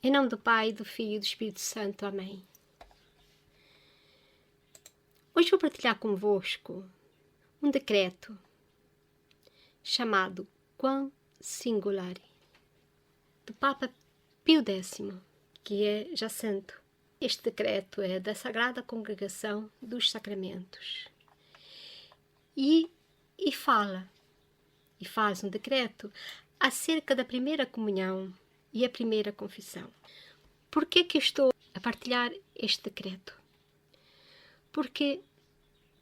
Em nome do Pai, do Filho e do Espírito Santo. Amém. Hoje vou partilhar convosco um decreto chamado Quam Singulare, do Papa Pio X, que é já santo. Este decreto é da Sagrada Congregação dos Sacramentos. E faz um decreto acerca da primeira comunhão e a primeira confissão. Por que eu estou a partilhar este decreto? Porque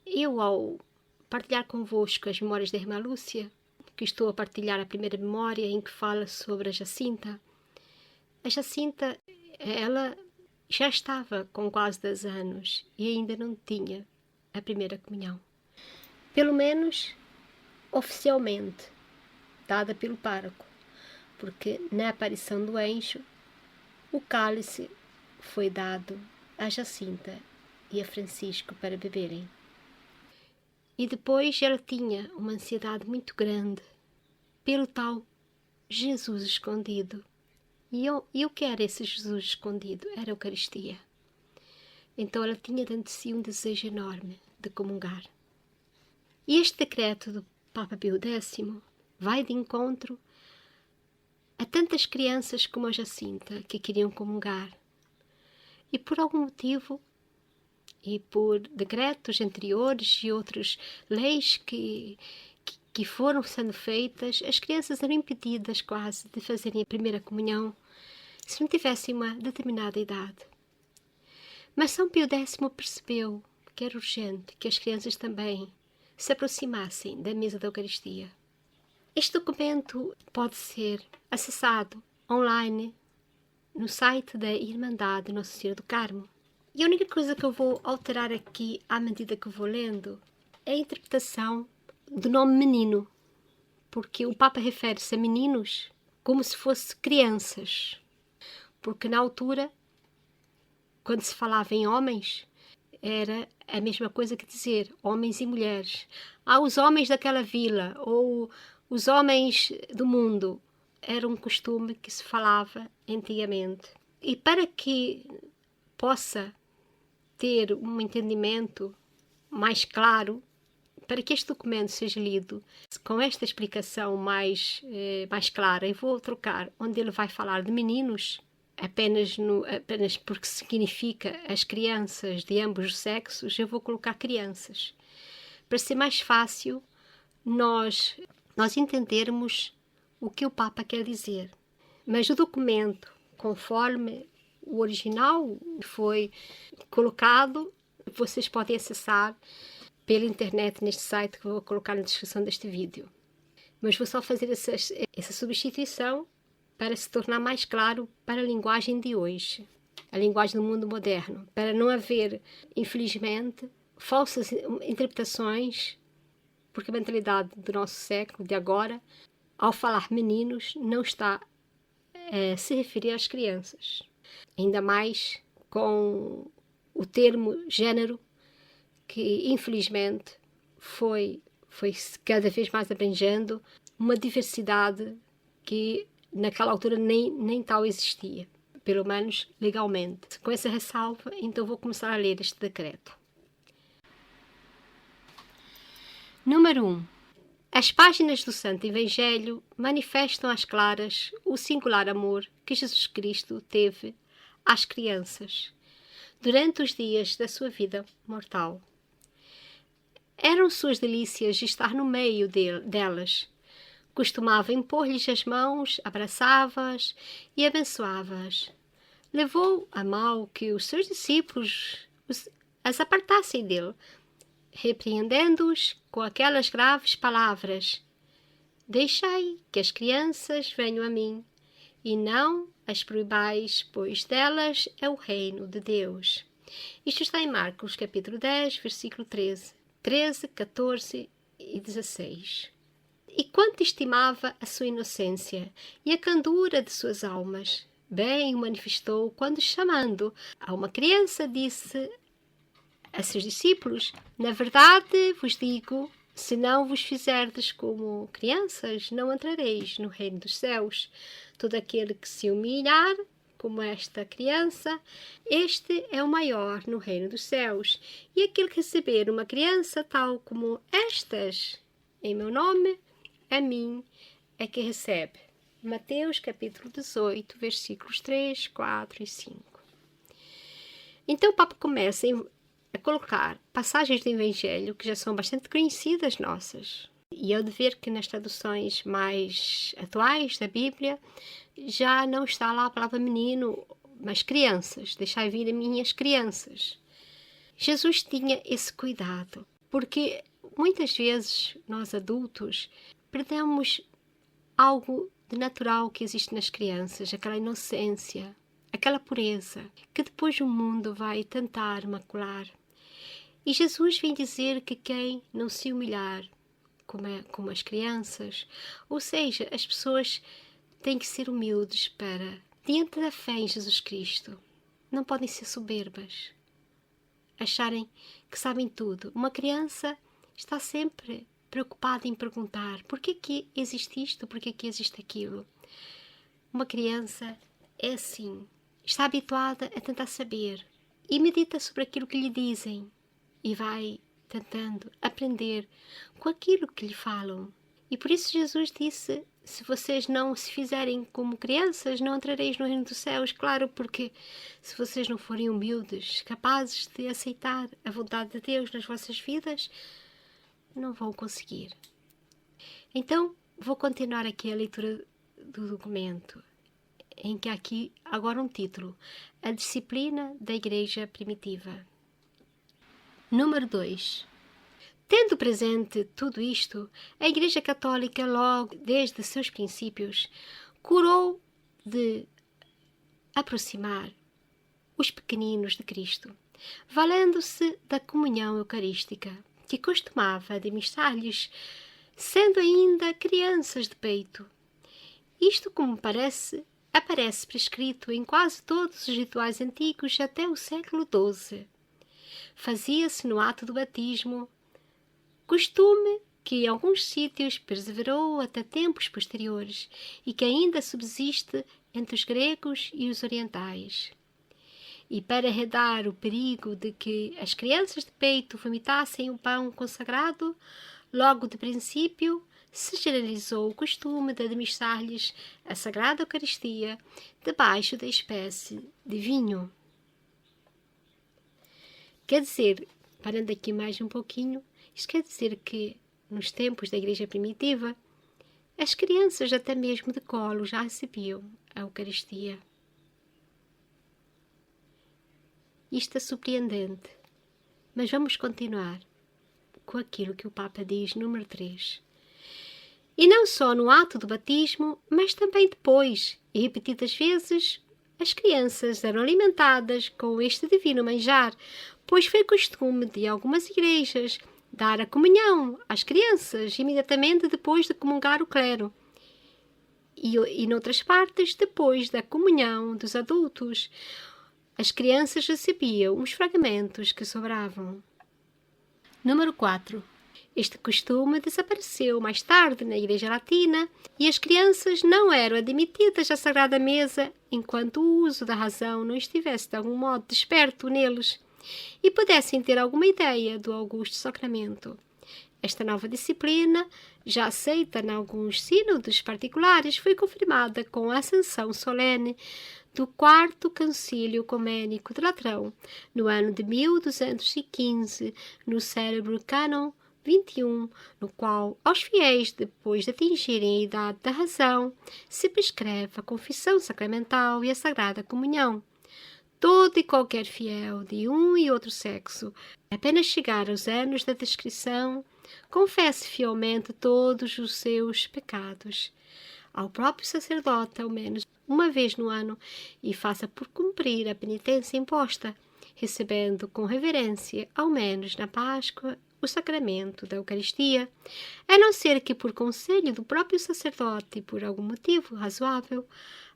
eu, ao partilhar convosco as memórias da Irmã Lúcia, que estou a partilhar a primeira memória em que fala sobre a Jacinta, ela já estava com quase 10 anos e ainda não tinha a primeira comunhão. Pelo menos oficialmente, dada pelo pároco, porque na aparição do anjo, o cálice foi dado a Jacinta e a Francisco para beberem. E depois ela tinha uma ansiedade muito grande pelo tal Jesus escondido. E o que era esse Jesus escondido? Era a Eucaristia. Então ela tinha dentro de si um desejo enorme de comungar. E este decreto do Papa Pio X vai de encontro a tantas crianças como a Jacinta que queriam comungar. E por algum motivo, e por decretos anteriores e outras leis que foram sendo feitas, as crianças eram impedidas quase de fazerem a primeira comunhão se não tivessem uma determinada idade. Mas São Pio X percebeu que era urgente que as crianças também se aproximassem da mesa da Eucaristia. Este documento pode ser acessado online no site da Irmandade Nossa Senhora do Carmo. E a única coisa que eu vou alterar aqui à medida que eu vou lendo é a interpretação do nome menino, porque o Papa refere-se a meninos como se fossem crianças, porque na altura, quando se falava em homens, era a mesma coisa que dizer homens e mulheres. Os homens daquela vila ou os homens do mundo. Era um costume que se falava antigamente. E para que possa ter um entendimento mais claro, para que este documento seja lido com esta explicação mais clara, eu vou trocar onde ele vai falar de meninos, apenas porque significa as crianças de ambos os sexos, eu vou colocar crianças. Para ser mais fácil nós entendermos o que o Papa quer dizer. Mas o documento, conforme o original foi colocado, vocês podem acessar pela internet neste site que eu vou colocar na descrição deste vídeo. Mas vou só fazer essa substituição para se tornar mais claro para a linguagem de hoje, a linguagem do mundo moderno, para não haver, infelizmente, falsas interpretações, porque a mentalidade do nosso século, de agora, ao falar meninos, não está a se referir às crianças. Ainda mais com o termo género, que infelizmente foi cada vez mais abrangendo uma diversidade que naquela altura nem tal existia, pelo menos legalmente. Com essa ressalva, então vou começar a ler este decreto. Número 1. As páginas do Santo Evangelho manifestam às claras o singular amor que Jesus Cristo teve às crianças durante os dias da sua vida mortal. Eram suas delícias estar no meio delas. Costumava impor-lhes as mãos, abraçava-as e abençoava-as. Levou a mal que os seus discípulos as apartassem dele, repreendendo-os com aquelas graves palavras: Deixai que as crianças venham a mim, e não as proibais, pois delas é o reino de Deus. Isto está em Marcos, capítulo 10, versículo 13, 14 e 16. E quanto estimava a sua inocência e a candura de suas almas, bem o manifestou quando, chamando a uma criança, disse a seus discípulos: Na verdade vos digo, se não vos fizerdes como crianças, não entrareis no reino dos céus. Todo aquele que se humilhar como esta criança, este é o maior no reino dos céus. E aquele que receber uma criança tal como estas, em meu nome, a mim é que recebe. Mateus capítulo 18, versículos 3, 4 e 5. Então o Papa começa a colocar passagens do Evangelho que já são bastante conhecidas nossas. E eu de ver que nas traduções mais atuais da Bíblia já não está lá a palavra menino, mas crianças. Deixai vir as minhas crianças. Jesus tinha esse cuidado, porque muitas vezes nós adultos perdemos algo de natural que existe nas crianças, aquela inocência, aquela pureza, que depois o mundo vai tentar macular. E Jesus vem dizer que quem não se humilhar como as crianças, ou seja, as pessoas têm que ser humildes para, diante da fé em Jesus Cristo, não podem ser soberbas, acharem que sabem tudo. Uma criança está sempre preocupada em perguntar por que existe isto, por que existe aquilo. Uma criança é assim, está habituada a tentar saber e medita sobre aquilo que lhe dizem e vai tentando aprender com aquilo que lhe falam. E por isso Jesus disse, se vocês não se fizerem como crianças, não entrareis no reino dos céus. Claro, porque se vocês não forem humildes, capazes de aceitar a vontade de Deus nas vossas vidas, não vão conseguir. Então, vou continuar aqui a leitura do documento, em que há aqui agora um título: A Disciplina da Igreja Primitiva. Número 2. Tendo presente tudo isto, a Igreja Católica, logo desde seus princípios, curou de aproximar os pequeninos de Cristo, valendo-se da comunhão eucarística, que costumava administrar-lhes, sendo ainda crianças de peito. Isto, como aparece prescrito em quase todos os rituais antigos até o século XII. Fazia-se no ato do batismo, costume que em alguns sítios perseverou até tempos posteriores e que ainda subsiste entre os gregos e os orientais. E para arredar o perigo de que as crianças de peito vomitassem o pão consagrado, logo de princípio se generalizou o costume de administrar-lhes a Sagrada Eucaristia debaixo da espécie de vinho. Quer dizer, parando aqui mais um pouquinho, isto quer dizer que, nos tempos da Igreja Primitiva, as crianças até mesmo de colo já recebiam a Eucaristia. Isto é surpreendente, mas vamos continuar com aquilo que o Papa diz, número 3. E não só no ato do batismo, mas também depois, e repetidas vezes, as crianças eram alimentadas com este divino manjar, pois foi costume de algumas igrejas dar a comunhão às crianças imediatamente depois de comungar o clero, e noutras partes depois da comunhão dos adultos. As crianças recebiam os fragmentos que sobravam. Número 4. Este costume desapareceu mais tarde na Igreja Latina e as crianças não eram admitidas à Sagrada Mesa enquanto o uso da razão não estivesse de algum modo desperto neles e pudessem ter alguma ideia do augusto sacramento. Esta nova disciplina, já aceita em alguns sínodos particulares, foi confirmada com a ascensão solene do Quarto Concílio Ecumênico de Latrão, no ano de 1215, no célebre Cânon 21, no qual aos fiéis, depois de atingirem a idade da razão, se prescreve a confissão sacramental e a Sagrada Comunhão. Todo e qualquer fiel de um e outro sexo, apenas chegar aos anos da descrição, confesse fielmente todos os seus pecados ao próprio sacerdote, ao menos uma vez no ano, e faça por cumprir a penitência imposta, recebendo com reverência, ao menos na Páscoa, o sacramento da Eucaristia, a não ser que por conselho do próprio sacerdote e por algum motivo razoável,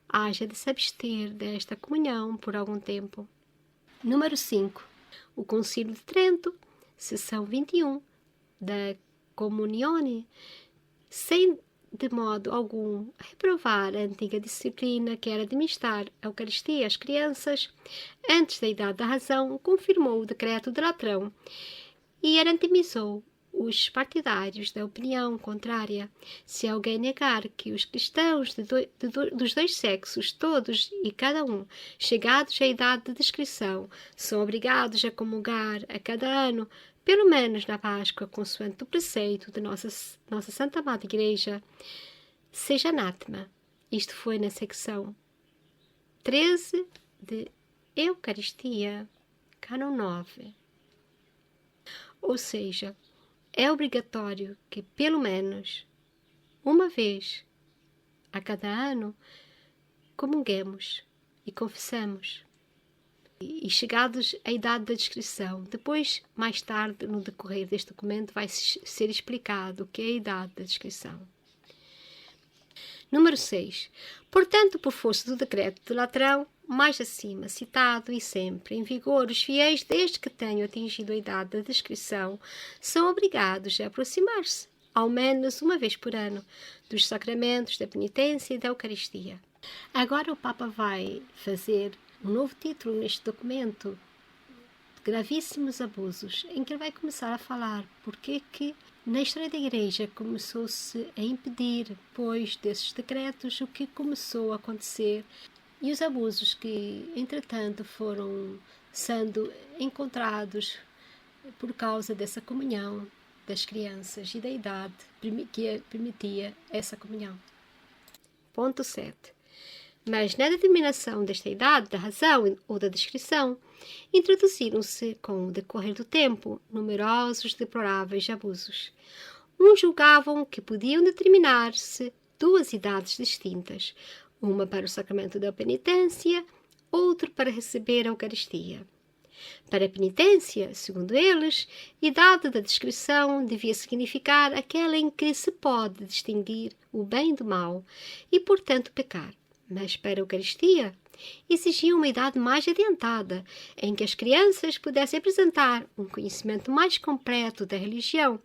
haja de se abster desta comunhão por algum tempo. Número 5. O Concílio de Trento, sessão 21, da Comunione, sem de modo algum reprovar a antiga disciplina que era administrar a Eucaristia às crianças, antes da idade da razão, confirmou o decreto de Latrão e anatemizou os partidários da opinião contrária. Se alguém negar que os cristãos dos dois sexos, todos e cada um, chegados à idade de discrição, são obrigados a comungar a cada ano, pelo menos na Páscoa, consoante o preceito de nossa Santa Amada Igreja, seja anátema. Isto foi na secção 13 de Eucaristia, cânon 9. Ou seja, é obrigatório que, pelo menos, uma vez a cada ano, comunguemos e confessamos. E chegados à idade da discrição, depois, mais tarde, no decorrer deste documento, vai ser explicado o que é a idade da discrição. Número 6. Portanto, por força do decreto de Latrão, mais acima citado e sempre em vigor, os fiéis, desde que tenham atingido a idade da discrição, são obrigados a aproximar-se, ao menos uma vez por ano, dos sacramentos da penitência e da Eucaristia. Agora o Papa vai fazer um novo título neste documento, Gravíssimos Abusos, em que ele vai começar a falar porque que na história da Igreja começou-se a impedir, depois desses decretos, o que começou a acontecer e os abusos que, entretanto, foram sendo encontrados por causa dessa comunhão das crianças e da idade que permitia essa comunhão. Ponto 7. Mas na determinação desta idade, da razão ou da discrição, introduziram-se, com o decorrer do tempo, numerosos deploráveis abusos. Uns julgavam que podiam determinar-se duas idades distintas, uma para o sacramento da penitência, outro para receber a Eucaristia. Para a penitência, segundo eles, idade da discrição devia significar aquela em que se pode distinguir o bem do mal e, portanto, pecar. Mas para a Eucaristia, exigia uma idade mais adiantada, em que as crianças pudessem apresentar um conhecimento mais completo da religião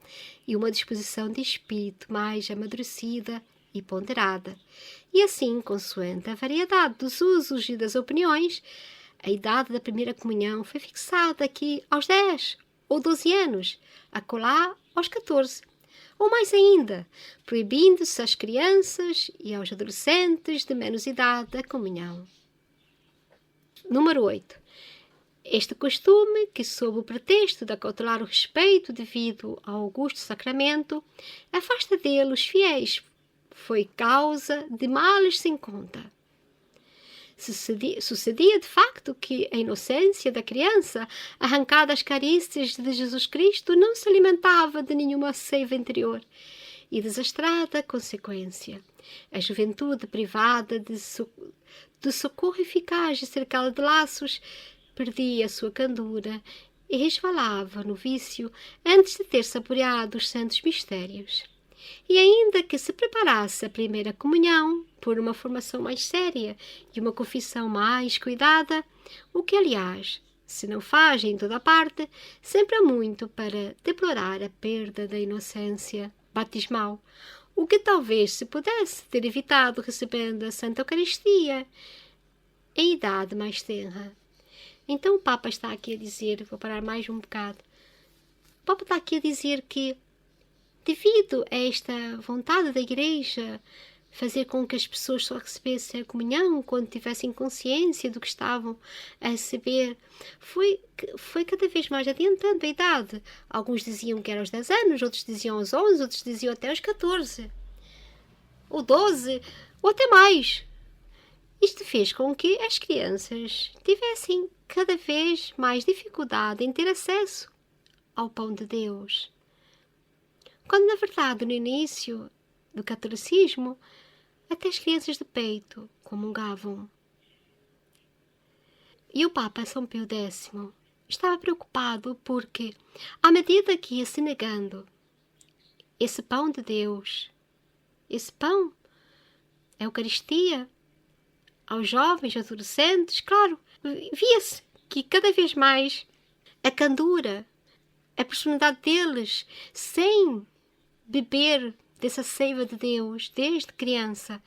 e uma disposição de espírito mais amadurecida e ponderada. E assim, consoante a variedade dos usos e das opiniões, a idade da primeira comunhão foi fixada aqui aos 10 ou 12 anos, acolá aos 14. Ou mais ainda, proibindo-se às crianças e aos adolescentes de menos idade a comunhão. Número 8. Este costume, que sob o pretexto de acautelar o respeito devido ao augusto sacramento, afasta dele os fiéis, foi causa de males sem conta. Sucedia de facto que a inocência da criança, arrancada às carícias de Jesus Cristo, não se alimentava de nenhuma seiva interior, e desastrada consequência. A juventude privada de socorro eficaz e cercada de laços, perdia a sua candura e resvalava no vício antes de ter saboreado os santos mistérios. E ainda que se preparasse a primeira comunhão por uma formação mais séria e uma confissão mais cuidada, o que, aliás, se não faz em toda a parte, sempre há muito para deplorar a perda da inocência batismal, o que talvez se pudesse ter evitado recebendo a Santa Eucaristia em idade mais tenra. Então o Papa está aqui a dizer, vou parar mais um bocado, o Papa está aqui a dizer que, devido a esta vontade da Igreja fazer com que as pessoas só recebessem a comunhão quando tivessem consciência do que estavam a receber, foi cada vez mais adiantando a idade. Alguns diziam que era aos 10 anos, outros diziam aos 11, outros diziam até aos 14, ou 12, ou até mais. Isto fez com que as crianças tivessem cada vez mais dificuldade em ter acesso ao pão de Deus. Quando, na verdade, no início do catolicismo, até as crianças de peito comungavam. E o Papa São Pio X estava preocupado porque, à medida que ia se negando esse pão de Deus, esse pão, a Eucaristia, aos jovens, adolescentes, claro, via-se que cada vez mais a candura, a personalidade deles, sem beber dessa seiva de Deus, desde criança,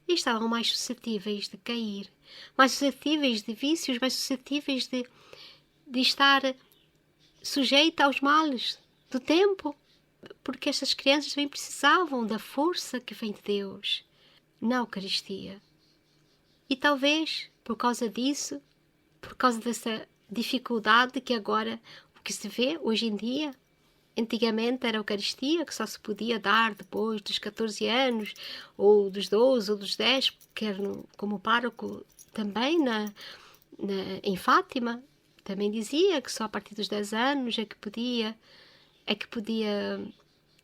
e estavam mais suscetíveis de cair, mais suscetíveis de vícios, mais suscetíveis de estar sujeita aos males do tempo, porque estas crianças também precisavam da força que vem de Deus na Eucaristia. E talvez, por causa disso, por causa dessa dificuldade que agora, o que se vê hoje em dia, antigamente era a Eucaristia, que só se podia dar depois dos 14 anos, ou dos 12, ou dos 10, quer como pároco também em Fátima, também dizia que só a partir dos 10 anos é que podia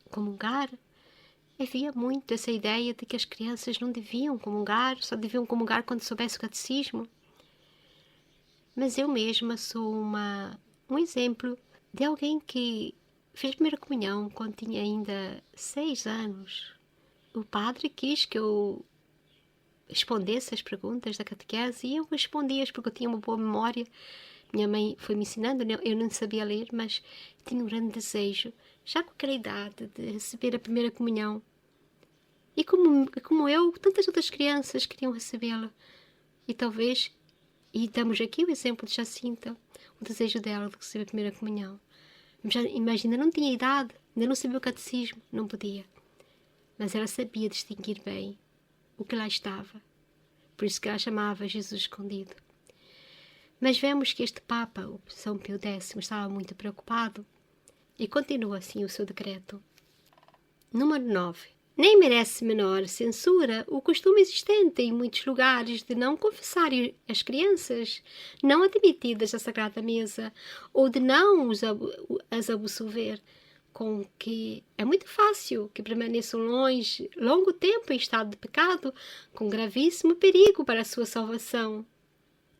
comungar. Havia muito essa ideia de que as crianças não deviam comungar, só deviam comungar quando soubesse o catecismo. Mas eu mesma sou um exemplo de alguém que fez a primeira comunhão quando tinha ainda 6 anos. O padre quis que eu respondesse as perguntas da catequese e eu respondia porque eu tinha uma boa memória. Minha mãe foi me ensinando, eu não sabia ler, mas tinha um grande desejo, já com aquela idade, de receber a primeira comunhão. E como eu, tantas outras crianças queriam recebê-la. E talvez, e damos aqui o exemplo de Jacinta, o desejo dela de receber a primeira comunhão. Já, imagina, não tinha idade, ainda não sabia o catecismo, não podia. Mas ela sabia distinguir bem o que lá estava. Por isso que ela chamava Jesus escondido. Mas vemos que este Papa, o São Pio X, estava muito preocupado e continua assim o seu decreto. Número 9. Nem merece menor censura o costume existente em muitos lugares de não confessar as crianças não admitidas à Sagrada Mesa ou de não as absolver, com que é muito fácil que permaneçam longe longo tempo em estado de pecado, com gravíssimo perigo para a sua salvação.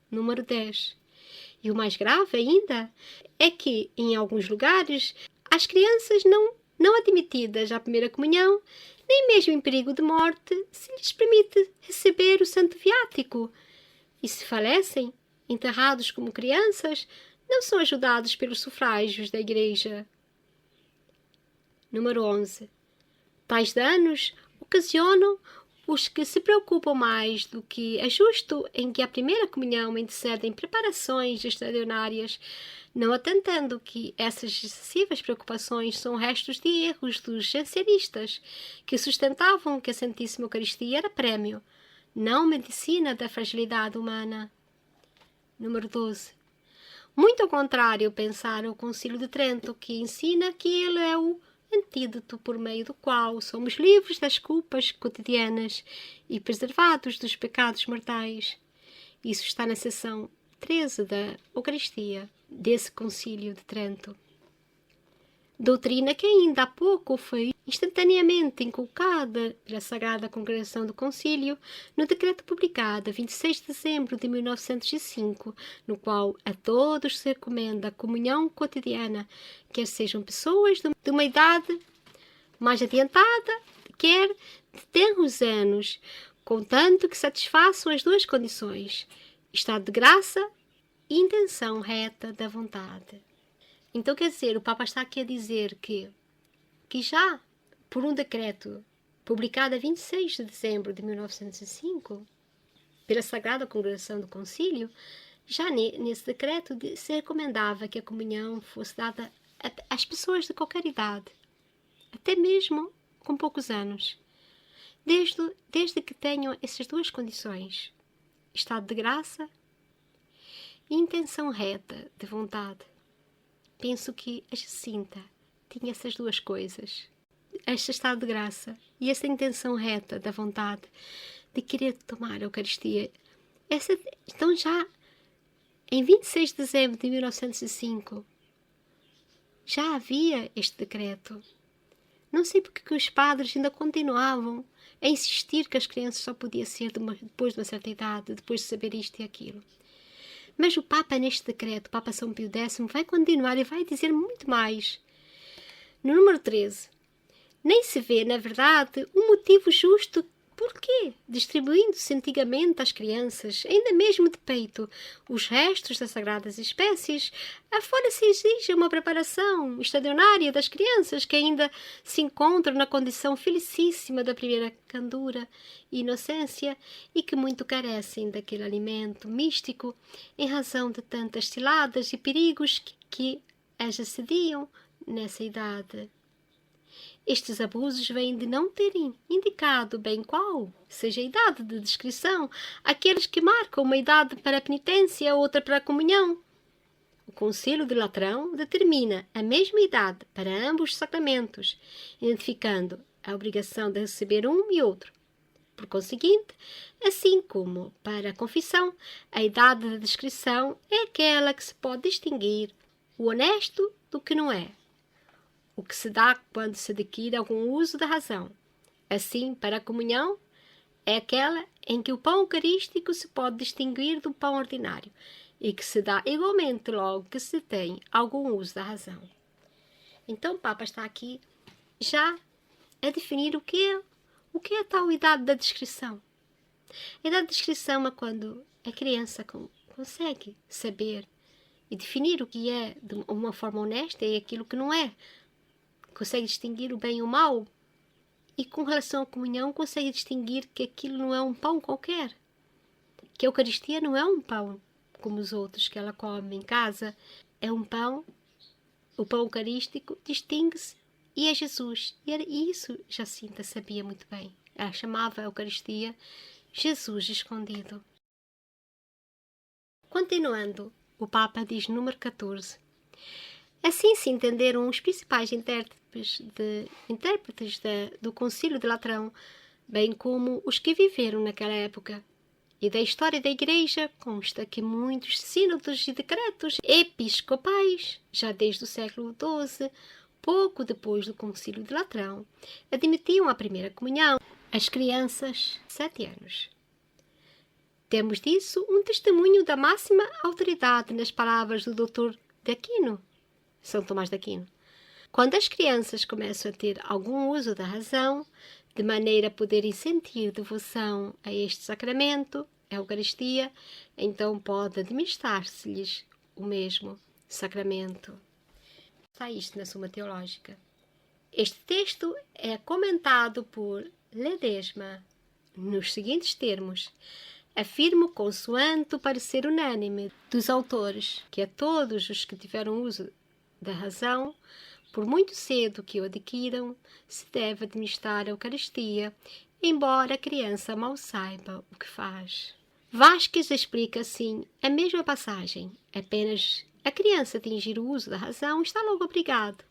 Número 10. E o mais grave ainda é que, em alguns lugares, as crianças não admitidas à primeira comunhão, nem mesmo em perigo de morte, se lhes permite receber o santo viático. E se falecem, enterrados como crianças, não são ajudados pelos sufrágios da Igreja. Número 11. Tais danos ocasionam os que se preocupam mais do que é justo em que a primeira comunhão antecedem preparações extraordinárias, não atentando que essas excessivas preocupações são restos de erros dos jansenistas, que sustentavam que a Santíssima Eucaristia era prémio, não medicina da fragilidade humana. Número 12. Muito ao contrário pensara o Concílio de Trento, que ensina que ele é o antídoto por meio do qual somos livres das culpas cotidianas e preservados dos pecados mortais. Isso está na seção 13 da Eucaristia, desse Concílio de Trento. Doutrina que ainda há pouco foi instantaneamente inculcada pela Sagrada Congregação do Concílio no decreto publicado a 26 de dezembro de 1905, no qual a todos se recomenda a comunhão cotidiana, quer sejam pessoas de uma idade mais adiantada, quer de tenros anos, contanto que satisfaçam as duas condições, estado de graça e intenção reta da vontade. Então, quer dizer, o Papa está aqui a dizer que já por um decreto publicado a 26 de dezembro de 1905, pela Sagrada Congregação do Concílio, já nesse decreto se recomendava que a comunhão fosse dada às pessoas de qualquer idade, até mesmo com poucos anos, desde que tenham essas duas condições, estado de graça e intenção reta de vontade. Penso que a Jacinta tinha essas duas coisas, este estado de graça e essa intenção reta da vontade de querer tomar a Eucaristia. Então já em 26 de dezembro de 1905 já havia este decreto. Não sei porque que os padres ainda continuavam a insistir que as crianças só podiam ser depois de uma certa idade, depois de saber isto e aquilo. Mas o Papa, neste decreto, o Papa São Pio X, vai continuar e vai dizer muito mais. No número 13, nem se vê, na verdade, um motivo justo Porquê? Distribuindo-se antigamente às crianças, ainda mesmo de peito, os restos das sagradas espécies, afora se exige uma preparação extraordinária das crianças que ainda se encontram na condição felicíssima da primeira candura e inocência e que muito carecem daquele alimento místico em razão de tantas ciladas e perigos que as assediam nessa idade. Estes abusos vêm de não terem indicado bem qual seja a idade de descrição, aqueles que marcam uma idade para a penitência, outra para a comunhão. O Concílio de Latrão determina a mesma idade para ambos os sacramentos, identificando a obrigação de receber um e outro. Por conseguinte, assim como para a confissão, a idade de descrição é aquela que se pode distinguir o honesto do que não é, o que se dá quando se adquire algum uso da razão. Assim, para a comunhão, é aquela em que o pão eucarístico se pode distinguir do pão ordinário e que se dá igualmente logo que se tem algum uso da razão. Então o Papa está aqui já a definir o que é a tal idade da descrição. A idade da descrição é quando a criança consegue saber e definir o que é de uma forma honesta e aquilo que não é. Consegue distinguir o bem e o mal. E com relação à comunhão, consegue distinguir que aquilo não é um pão qualquer. Que a Eucaristia não é um pão como os outros que ela come em casa. É um pão, o pão eucarístico distingue-se e é Jesus. E isso Jacinta sabia muito bem. Ela chamava a Eucaristia Jesus escondido. Continuando, o Papa diz no número 14. Assim se entenderam os principais intérpretes do Concílio de Latrão, bem como os que viveram naquela época. E da história da Igreja consta que muitos sínodos e decretos episcopais, já desde o século XII, pouco depois do Concílio de Latrão, admitiam a primeira comunhão às crianças de 7 anos. Temos disso um testemunho da máxima autoridade nas palavras do Dr. de Aquino, São Tomás de Aquino. Quando as crianças começam a ter algum uso da razão, de maneira a poderem sentir devoção a este sacramento, a Eucaristia, então pode administrar-se-lhes o mesmo sacramento. Está isto na Suma Teológica. Este texto é comentado por Ledesma nos seguintes termos. Afirmo, consoante o parecer unânime dos autores, que a todos os que tiveram uso da razão, por muito cedo que o adquiram, se deve administrar a Eucaristia, embora a criança mal saiba o que faz. Vasquez explica assim a mesma passagem. Apenas a criança atingir o uso da razão está logo obrigado,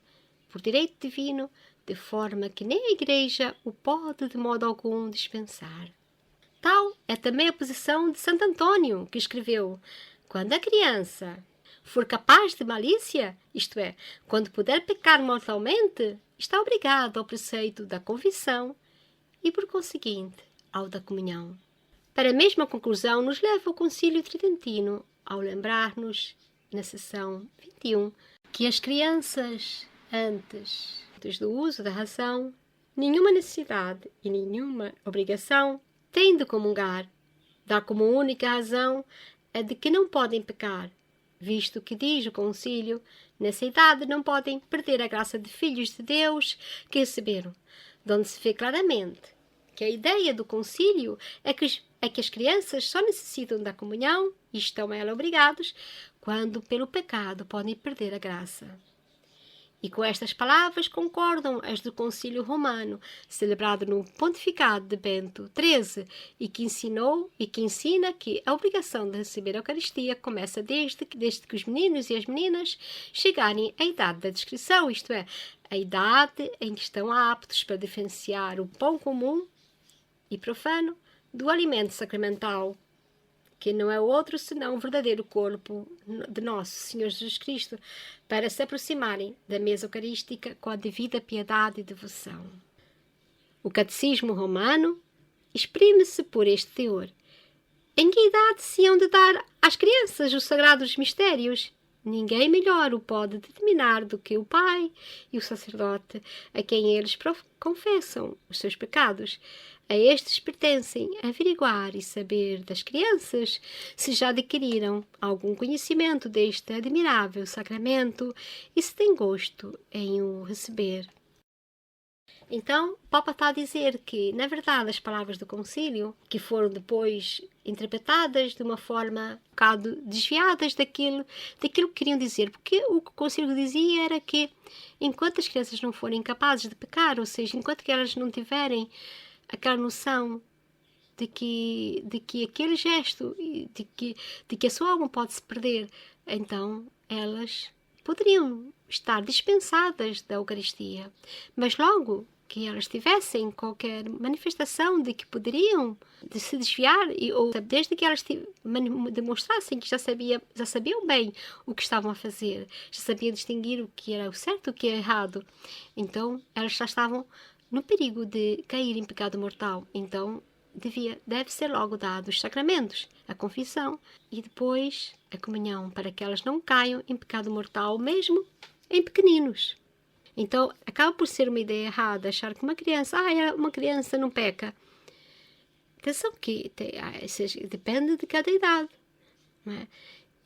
por direito divino, de forma que nem a Igreja o pode de modo algum dispensar. Tal é também a posição de Santo Antônio, que escreveu: quando a criança for capaz de malícia, isto é, quando puder pecar mortalmente, está obrigado ao preceito da confissão e, por conseguinte, ao da comunhão. Para a mesma conclusão nos leva o Concílio Tridentino, ao lembrar-nos, na seção 21, que as crianças, antes do uso da razão, nenhuma necessidade e nenhuma obrigação têm de comungar, dar como única razão a de que não podem pecar, visto que diz o Concílio, nessa idade não podem perder a graça de filhos de Deus que receberam, de onde se vê claramente que a ideia do Concílio é que as crianças só necessitam da comunhão e estão a ela obrigados quando pelo pecado podem perder a graça. E com estas palavras concordam as do Concílio Romano, celebrado no pontificado de Bento XIII, e que ensina que a obrigação de receber a Eucaristia começa desde que os meninos e as meninas chegarem à idade da discrição, isto é, a idade em que estão aptos para diferenciar o pão comum e profano do alimento sacramental, que não é outro senão o verdadeiro corpo de nosso Senhor Jesus Cristo, para se aproximarem da mesa eucarística com a devida piedade e devoção. O Catecismo Romano exprime-se por este teor. Em que idade se hão de dar às crianças os sagrados mistérios? Ninguém melhor o pode determinar do que o pai e o sacerdote, a quem eles confessam os seus pecados. A estes pertencem averiguar e saber das crianças se já adquiriram algum conhecimento deste admirável sacramento e se têm gosto em o receber. Então, o Papa está a dizer que, na verdade, as palavras do concílio, que foram depois interpretadas de uma forma um bocado desviadas daquilo que queriam dizer, porque o que o concílio dizia era que, enquanto as crianças não forem capazes de pecar, ou seja, enquanto que elas não tiverem aquela noção de que aquele gesto, de que a sua alma pode se perder, então elas poderiam estar dispensadas da Eucaristia. Mas logo que elas tivessem qualquer manifestação de que poderiam de se desviar, ou desde que elas demonstrassem que já sabiam bem o que estavam a fazer, já sabiam distinguir o que era o certo e o que era errado, então elas já estavam no perigo de cair em pecado mortal. Então deve ser logo dado os sacramentos, a confissão e depois a comunhão, para que elas não caiam em pecado mortal mesmo em pequeninos. Então, acaba por ser uma ideia errada achar que uma criança não peca. Atenção que depende de cada idade. Não é?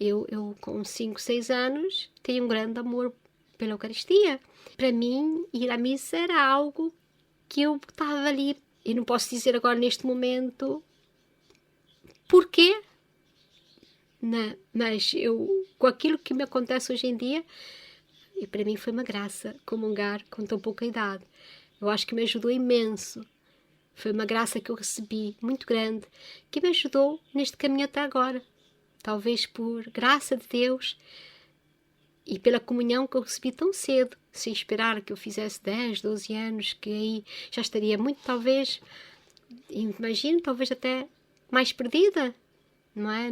Eu, com 5, 6 anos, tenho um grande amor pela Eucaristia. Para mim, ir à missa era algo que eu estava ali. E não posso dizer agora, neste momento, porquê. Não, mas com aquilo que me acontece hoje em dia, e para mim foi uma graça comungar com tão pouca idade. Eu acho que me ajudou imenso. Foi uma graça que eu recebi, muito grande, que me ajudou neste caminho até agora. Talvez por graça de Deus e pela comunhão que eu recebi tão cedo, sem esperar que eu fizesse 10, 12 anos, que aí já estaria muito, talvez, imagino, talvez até mais perdida, não é?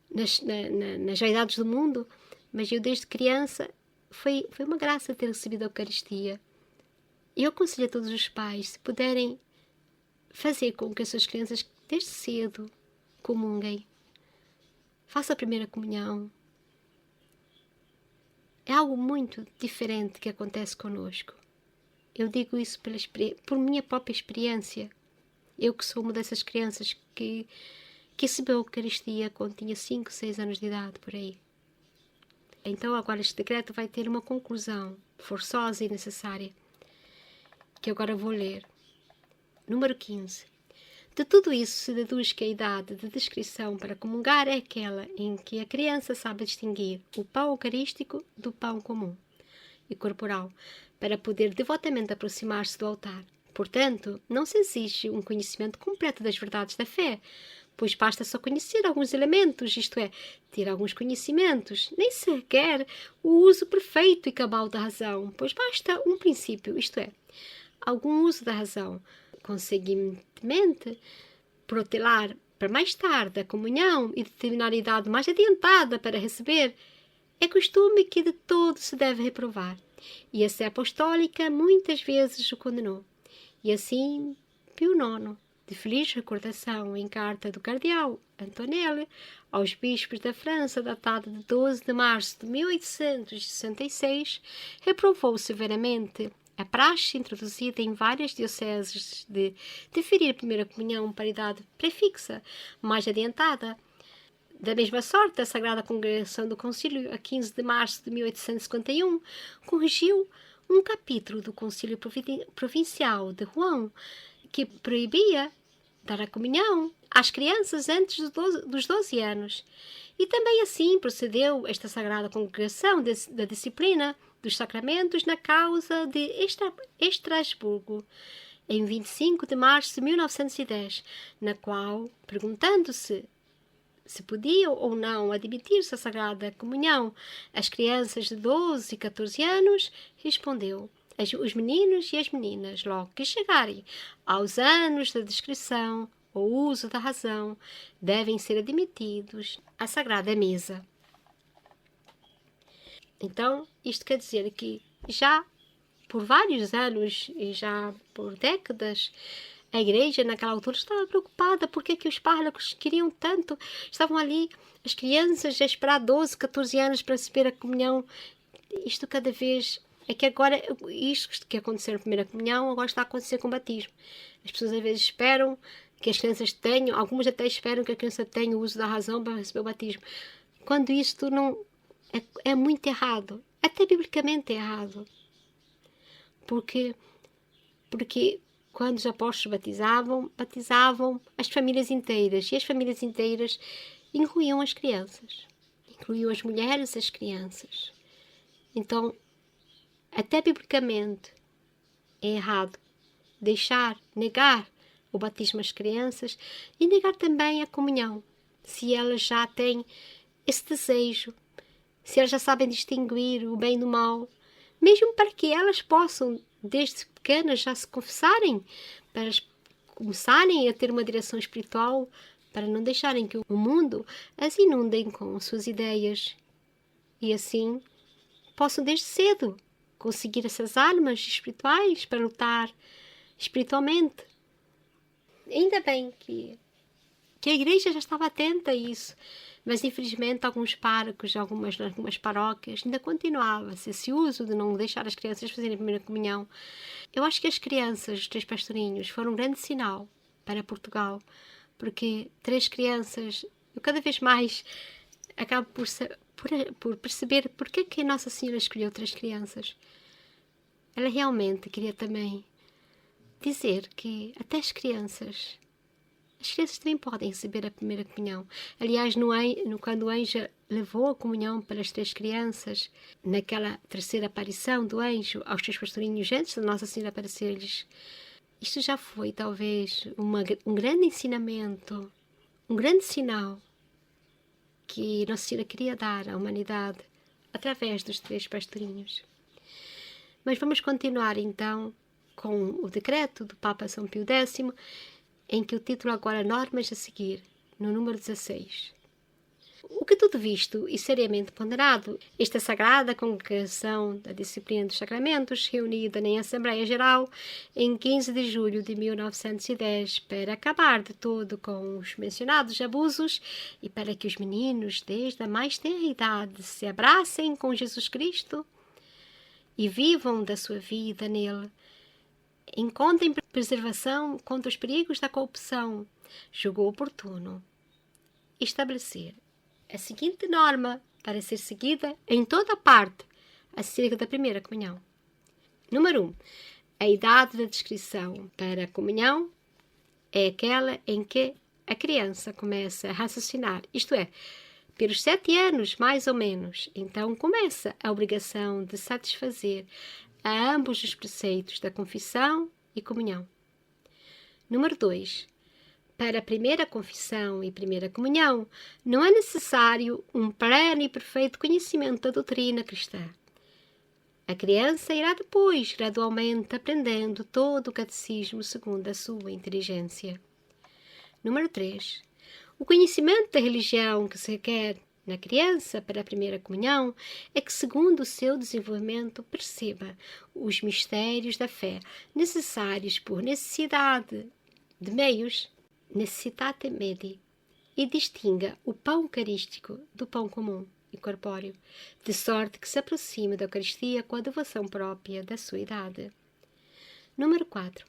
Nas vaidades do mundo. Mas eu, desde criança, foi uma graça ter recebido a Eucaristia. E eu aconselho a todos os pais, se puderem fazer com que as suas crianças, desde cedo, comunguem. Faça a primeira comunhão. É algo muito diferente que acontece connosco. Eu digo isso por minha própria experiência. Eu que sou uma dessas crianças que recebeu a Eucaristia quando tinha 5, 6 anos de idade, por aí. Então agora este decreto vai ter uma conclusão forçosa e necessária, que agora vou ler. Número 15. De tudo isso se deduz que a idade de descrição para comungar é aquela em que a criança sabe distinguir o pão eucarístico do pão comum e corporal, para poder devotamente aproximar-se do altar. Portanto, não se exige um conhecimento completo das verdades da fé, pois basta só conhecer alguns elementos, isto é, ter alguns conhecimentos, nem sequer o uso perfeito e cabal da razão, pois basta um princípio, isto é, algum uso da razão. Conseguintemente, protelar para mais tarde a comunhão e determinar a idade mais adiantada para receber, é costume que de todo se deve reprovar, e a Sé Apostólica muitas vezes o condenou. E assim, Pio IX, de feliz recordação em carta do cardeal Antonelli aos bispos da França, datada de 12 de março de 1866, reprovou severamente a praxe introduzida em várias dioceses de deferir a primeira comunhão para idade prefixa, mais adiantada. Da mesma sorte, a Sagrada Congregação do Concílio, a 15 de março de 1851, corrigiu um capítulo do Concílio Provincial de Rouen, que proibia dar a comunhão às crianças antes dos 12 anos. E também assim procedeu esta Sagrada Congregação da Disciplina dos Sacramentos na causa de Estrasburgo, em 25 de março de 1910, na qual, perguntando-se se podiam ou não admitir-se a Sagrada Comunhão às crianças de 12 e 14 anos, respondeu: os meninos e as meninas, logo que chegarem aos anos da discrição ou uso da razão, devem ser admitidos à Sagrada Mesa. Então, isto quer dizer que já por vários anos e já por décadas, A igreja, naquela altura, estava preocupada porque é que os párrocos queriam tanto. Estavam ali as crianças a esperar 12, 14 anos para receber a comunhão. Isto cada vez... É que agora, isto que aconteceu na primeira comunhão, agora está a acontecer com o batismo. As pessoas às vezes esperam que as crianças tenham, algumas até esperam que a criança tenha o uso da razão para receber o batismo. Quando isto não... É muito errado. Até biblicamente é errado. Porque quando os apóstolos batizavam as famílias inteiras. E as famílias inteiras incluíam as crianças. Incluíam as mulheres e as crianças. Então, até biblicamente é errado negar o batismo às crianças e negar também a comunhão. Se elas já têm esse desejo, se elas já sabem distinguir o bem do mal, mesmo para que elas possam, desde pequenas, já se confessarem, para começarem a ter uma direção espiritual, para não deixarem que o mundo as inundem com suas ideias e assim possam desde cedo conseguir essas armas espirituais para lutar espiritualmente. Ainda bem que a igreja já estava atenta a isso, mas infelizmente alguns párocos, algumas paróquias, ainda continuava-se esse uso de não deixar as crianças fazerem a primeira comunhão. Eu acho que as crianças, os 3 pastorinhos, foram um grande sinal para Portugal, porque 3 crianças, eu cada vez mais acabo por perceber porque é que a Nossa Senhora escolheu 3 crianças. Ela realmente queria também dizer que até as crianças também podem receber a primeira comunhão. Aliás, quando o anjo levou a comunhão para as 3 crianças, naquela terceira aparição do anjo aos 3 pastorinhos antes da Nossa Senhora aparecer-lhes, isto já foi talvez um grande ensinamento, um grande sinal que Nossa Senhora queria dar à humanidade através dos 3 pastorinhos. Mas vamos continuar então com o decreto do Papa São Pio X, em que o título agora Normas a seguir, no número 16. O que tudo visto e seriamente ponderado, esta sagrada congregação da disciplina dos sacramentos, reunida em Assembleia Geral em 15 de julho de 1910, para acabar de todo com os mencionados abusos e para que os meninos, desde a mais tenra idade, se abracem com Jesus Cristo e vivam da sua vida nele, encontrem preservação contra os perigos da corrupção, julgou oportuno estabelecer a seguinte norma para ser seguida em toda parte acerca da primeira comunhão. Número 1. A idade da descrição para a comunhão é aquela em que a criança começa a raciocinar, isto é, pelos 7 anos, mais ou menos. Então começa a obrigação de satisfazer a ambos os preceitos da confissão e comunhão. Número 2. Para a primeira confissão e primeira comunhão, não é necessário um pleno e perfeito conhecimento da doutrina cristã. A criança irá depois, gradualmente, aprendendo todo o catecismo segundo a sua inteligência. Número 3. O conhecimento da religião que se requer na criança para a primeira comunhão é que, segundo o seu desenvolvimento, perceba os mistérios da fé necessários por necessidade de meios, necessitate medi, e distinga o pão eucarístico do pão comum e corpóreo, de sorte que se aproxime da Eucaristia com a devoção própria da sua idade. Número 4.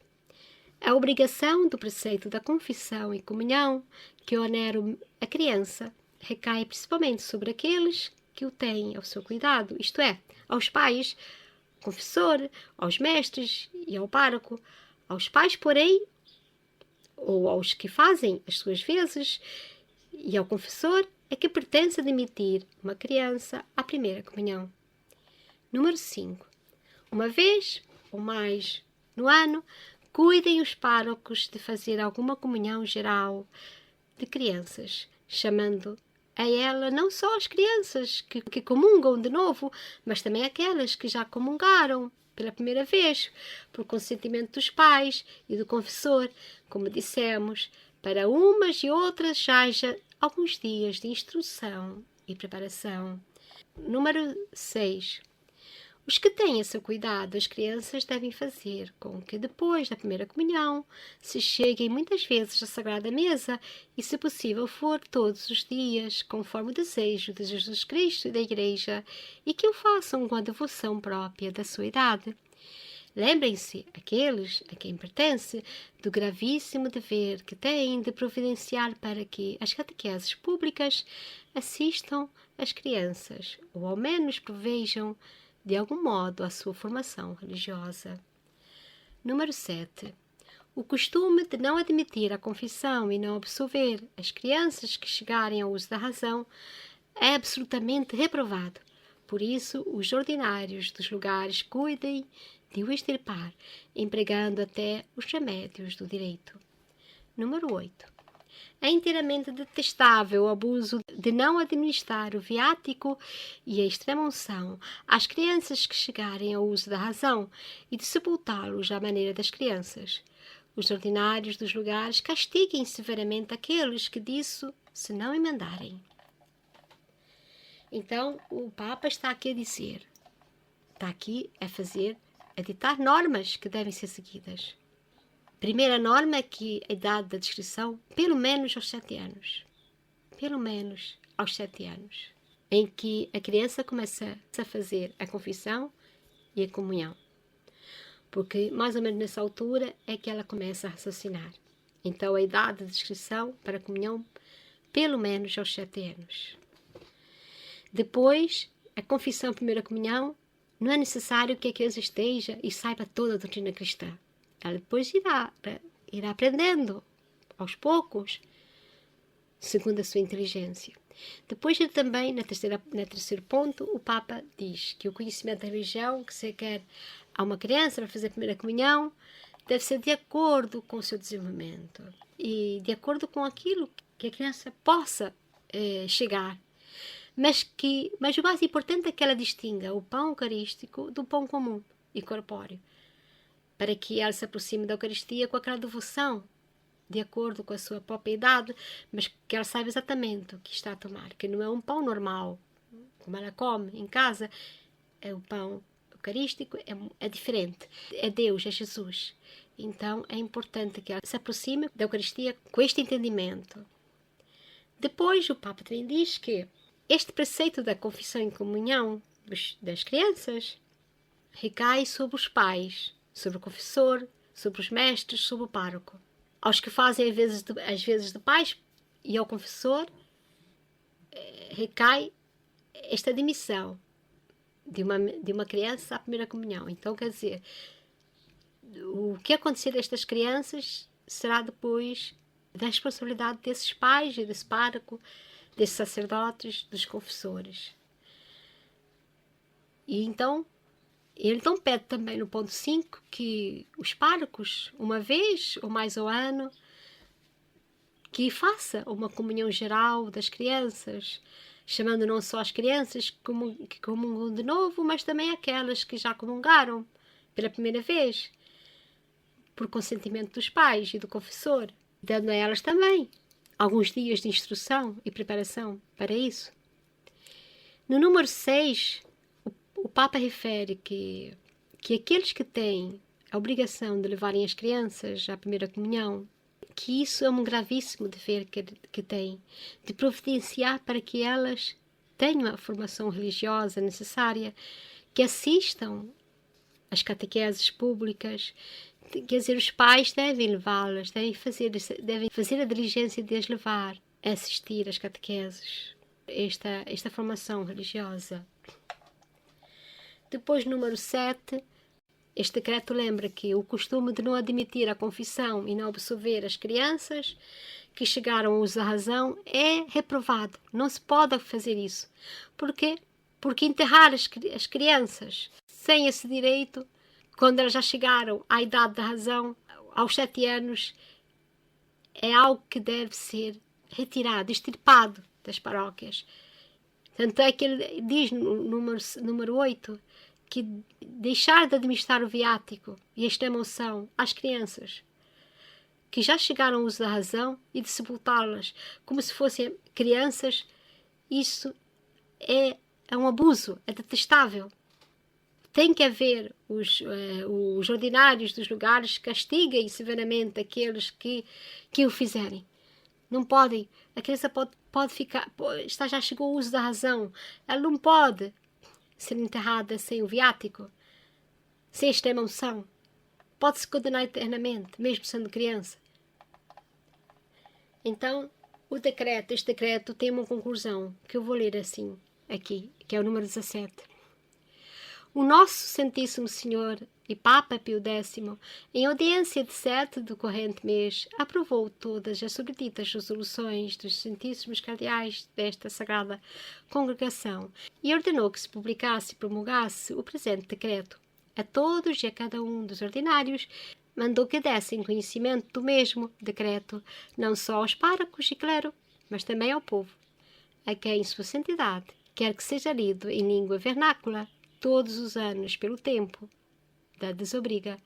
A obrigação do preceito da confissão e comunhão que onera a criança recai principalmente sobre aqueles que o têm ao seu cuidado, isto é, aos pais, ao confessor, aos mestres e ao pároco. Aos pais, porém, ou aos que fazem as suas vezes, e ao confessor, é que pertence admitir uma criança à primeira comunhão. Número 5. Uma vez ou mais no ano, cuidem os párocos de fazer alguma comunhão geral de crianças, chamando a ela não só as crianças que comungam de novo, mas também aquelas que já comungaram pela primeira vez, por consentimento dos pais e do confessor, como dissemos, para umas e outras haja alguns dias de instrução e preparação. Número 6. Os que têm esse cuidado, as crianças devem fazer com que depois da primeira comunhão se cheguem muitas vezes à Sagrada Mesa e, se possível for, todos os dias, conforme o desejo de Jesus Cristo e da Igreja, e que o façam com a devoção própria da sua idade. Lembrem-se, aqueles a quem pertence, do gravíssimo dever que têm de providenciar para que as catequeses públicas assistam as crianças, ou ao menos provejam de algum modo à sua formação religiosa. Número 7. O costume de não admitir a confissão e não absolver as crianças que chegarem ao uso da razão é absolutamente reprovado. Por isso, os ordinários dos lugares cuidem de o extirpar, empregando até os remédios do direito. Número 8. É inteiramente detestável o abuso de não administrar o viático e a extrema-unção às crianças que chegarem ao uso da razão e de sepultá-los à maneira das crianças. Os ordinários dos lugares castiguem severamente aqueles que disso se não emendarem. Então, o Papa está aqui a dizer, está aqui a ditar normas que devem ser seguidas. Primeira norma é que a idade da discrição, pelo menos aos 7 anos. Pelo menos aos 7 anos. Em que a criança começa a fazer a confissão e a comunhão. Porque mais ou menos nessa altura é que ela começa a raciocinar. Então a idade de discrição para a comunhão, pelo menos aos 7 anos. Depois, a confissão, a primeira comunhão, não é necessário que a criança esteja e saiba toda a doutrina cristã. Ela depois irá aprendendo, aos poucos, segundo a sua inteligência. Depois, também, no terceiro ponto, o Papa diz que o conhecimento da religião que se quer a uma criança para fazer a primeira comunhão deve ser de acordo com o seu desenvolvimento e de acordo com aquilo que a criança possa chegar. Mas o mais importante é que ela distinga o pão eucarístico do pão comum e corpóreo, para que ela se aproxime da Eucaristia com aquela devoção, de acordo com a sua própria idade, mas que ela saiba exatamente o que está a tomar, que não é um pão normal, como ela come em casa, é o pão eucarístico, é diferente, é Deus, é Jesus. Então é importante que ela se aproxime da Eucaristia com este entendimento. Depois o Papa também diz que este preceito da confissão e comunhão das crianças recai sobre os pais, sobre o confessor, sobre os mestres, sobre o pároco. Aos que fazem às vezes de pais e ao confessor recai esta admissão de uma criança à primeira comunhão. Então, quer dizer, o que acontecer a estas crianças será depois da responsabilidade desses pais e desse pároco, desses sacerdotes, dos confessores. E então, ele então pede também no ponto 5 que os párocos, uma vez ou mais ao ano, que faça uma comunhão geral das crianças, chamando não só as crianças que comungam de novo, mas também aquelas que já comungaram pela primeira vez, por consentimento dos pais e do confessor, dando a elas também alguns dias de instrução e preparação para isso. No número 6, o Papa refere que aqueles que têm a obrigação de levarem as crianças à primeira comunhão, que isso é um gravíssimo dever que têm, de providenciar para que elas tenham a formação religiosa necessária, que assistam às catequeses públicas. Quer dizer, os pais devem levá-las, devem fazer a diligência de as levar a assistir às catequeses, esta formação religiosa. Depois, número 7, este decreto lembra que o costume de não admitir a confissão e não absolver as crianças que chegaram ao uso da razão é reprovado. Não se pode fazer isso. Por quê? Porque enterrar as crianças sem esse direito, quando elas já chegaram à idade da razão, aos 7 anos, é algo que deve ser retirado, extirpado das paróquias. Tanto é que ele diz no número 8 que deixar de administrar o viático e a extrema-unção às crianças que já chegaram ao uso da razão e de sepultá-las como se fossem crianças, isso é um abuso, é detestável. Tem que haver os ordinários dos lugares castiguem severamente aqueles que o fizerem. Não podem. A criança pode ficar... já chegou o uso da razão. Ela não pode ser enterrada sem o viático, sem a extrema-unção. Pode-se condenar eternamente, mesmo sendo criança. Então, este decreto tem uma conclusão, que eu vou ler assim, aqui, que é o número 17. O nosso Santíssimo Senhor e Papa Pio X, em audiência de 7 do corrente mês, aprovou todas as sobreditas resoluções dos Santíssimos Cardeais desta Sagrada Congregação e ordenou que se publicasse e promulgasse o presente decreto. A todos e a cada um dos ordinários mandou que dessem conhecimento do mesmo decreto, não só aos párocos e clero, mas também ao povo, a quem sua santidade quer que seja lido em língua vernácula todos os anos pelo tempo da desobriga.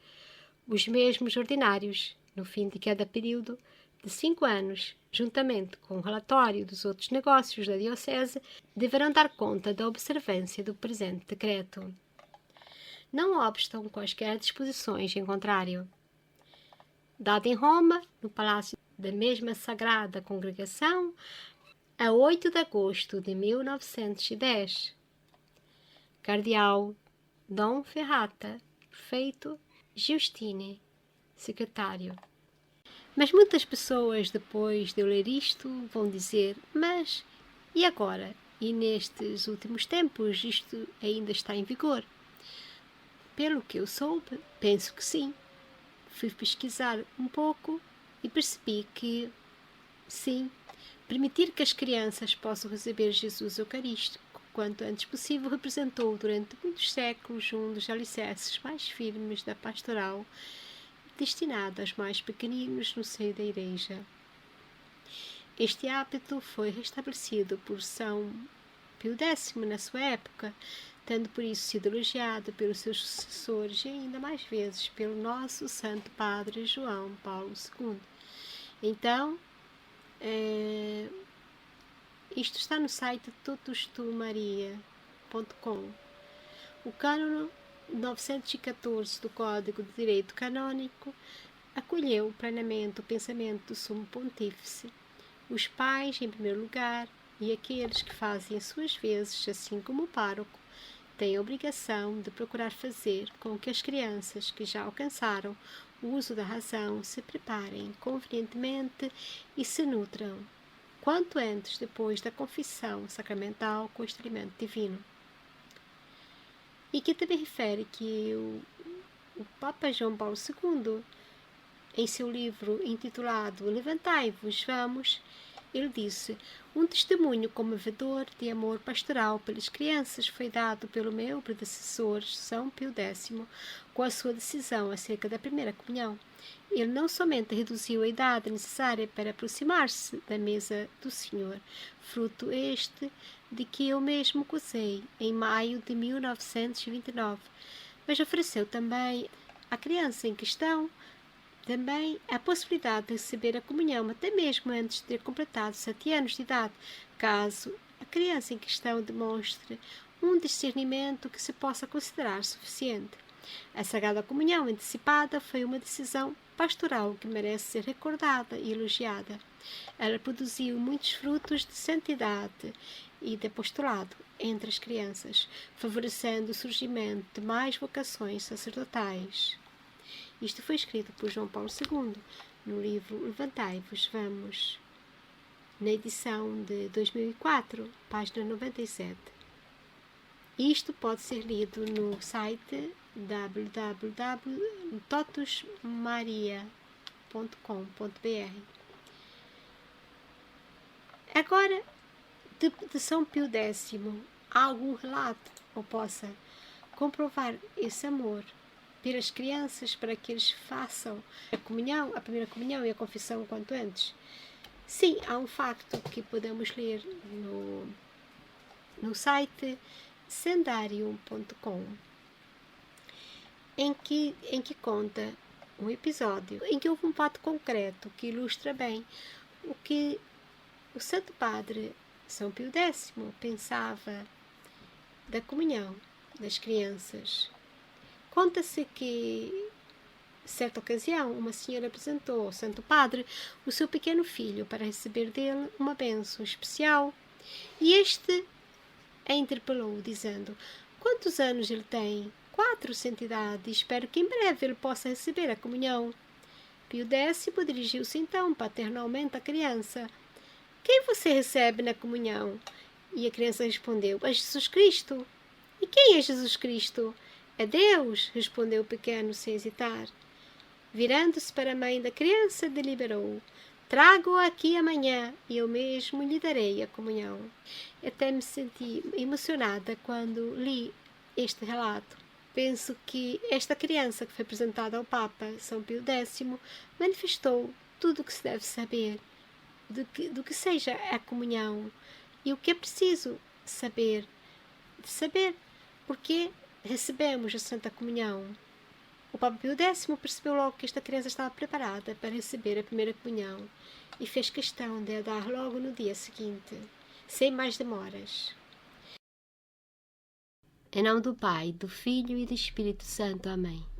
Os mesmos ordinários, no fim de cada período de 5 anos, juntamente com o relatório dos outros negócios da diocese, deverão dar conta da observância do presente decreto. Não obstam quaisquer disposições em contrário. Dado em Roma, no palácio da mesma Sagrada Congregação, a 8 de agosto de 1910. Cardeal Dom Ferrata, prefeito, Giustine, secretário. Mas muitas pessoas, depois de eu ler isto, vão dizer: mas e agora? E nestes últimos tempos isto ainda está em vigor? Pelo que eu soube, penso que sim. Fui pesquisar um pouco e percebi que, sim, permitir que as crianças possam receber Jesus Eucarístico quanto antes possível representou durante muitos séculos um dos alicerces mais firmes da pastoral destinada aos mais pequeninos no seio da Igreja. Este hábito foi restabelecido por São Pio X na sua época, tendo por isso sido elogiado pelos seus sucessores e ainda mais vezes pelo nosso Santo Padre João Paulo II. Então, isto está no site totustumaria.com. O cânono 914 do Código de Direito Canônico acolheu plenamente o pensamento do Sumo Pontífice. Os pais, em primeiro lugar, e aqueles que fazem as suas vezes, assim como o pároco, têm a obrigação de procurar fazer com que as crianças que já alcançaram o uso da razão se preparem convenientemente e se nutram quanto antes depois da confissão sacramental com este alimento divino. E que também refere que o Papa João Paulo II, em seu livro intitulado Levantai-vos, vamos, ele disse: um testemunho comovedor de amor pastoral pelas crianças foi dado pelo meu predecessor, São Pio X, com a sua decisão acerca da primeira comunhão. Ele não somente reduziu a idade necessária para aproximar-se da mesa do Senhor, fruto este de que eu mesmo gozei em maio de 1929, mas ofereceu também à criança em questão também a possibilidade de receber a comunhão até mesmo antes de ter completado 7 anos de idade, caso a criança em questão demonstre um discernimento que se possa considerar suficiente. A Sagrada Comunhão antecipada foi uma decisão pastoral que merece ser recordada e elogiada. Ela produziu muitos frutos de santidade e de apostolado entre as crianças, favorecendo o surgimento de mais vocações sacerdotais. Isto foi escrito por João Paulo II no livro Levantai-vos, vamos, na edição de 2004, página 97. Isto pode ser lido no site www.totusmaria.com.br. Agora, de São Pio X, há algum relato ou possa comprovar esse amor pelas crianças para que eles façam a primeira comunhão e a confissão quanto antes? Sim, há um facto que podemos ler no site sendarium.com, em que conta um episódio em que houve um fato concreto que ilustra bem o que o Santo Padre São Pio X pensava da comunhão das crianças. Conta-se que, certa ocasião, uma senhora apresentou ao Santo Padre o seu pequeno filho para receber dele uma bênção especial. E este a interpelou, dizendo: quantos anos ele tem? 4, santidade, e espero que em breve ele possa receber a comunhão. Pio X dirigiu-se então paternalmente à criança: quem você recebe na comunhão? E a criança respondeu: a Jesus Cristo. E quem é Jesus Cristo? É Deus, respondeu o pequeno sem hesitar. Virando-se para a mãe da criança, deliberou: trago-o aqui amanhã e eu mesmo lhe darei a comunhão. Até me senti emocionada quando li este relato. Penso que esta criança que foi apresentada ao Papa São Pio X manifestou tudo o que se deve saber do que seja a comunhão e o que é preciso saber, de saber porque recebemos a Santa Comunhão. O Papa Pio X percebeu logo que esta criança estava preparada para receber a primeira comunhão e fez questão de a dar logo no dia seguinte, sem mais demoras. Em nome do Pai, do Filho e do Espírito Santo. Amém.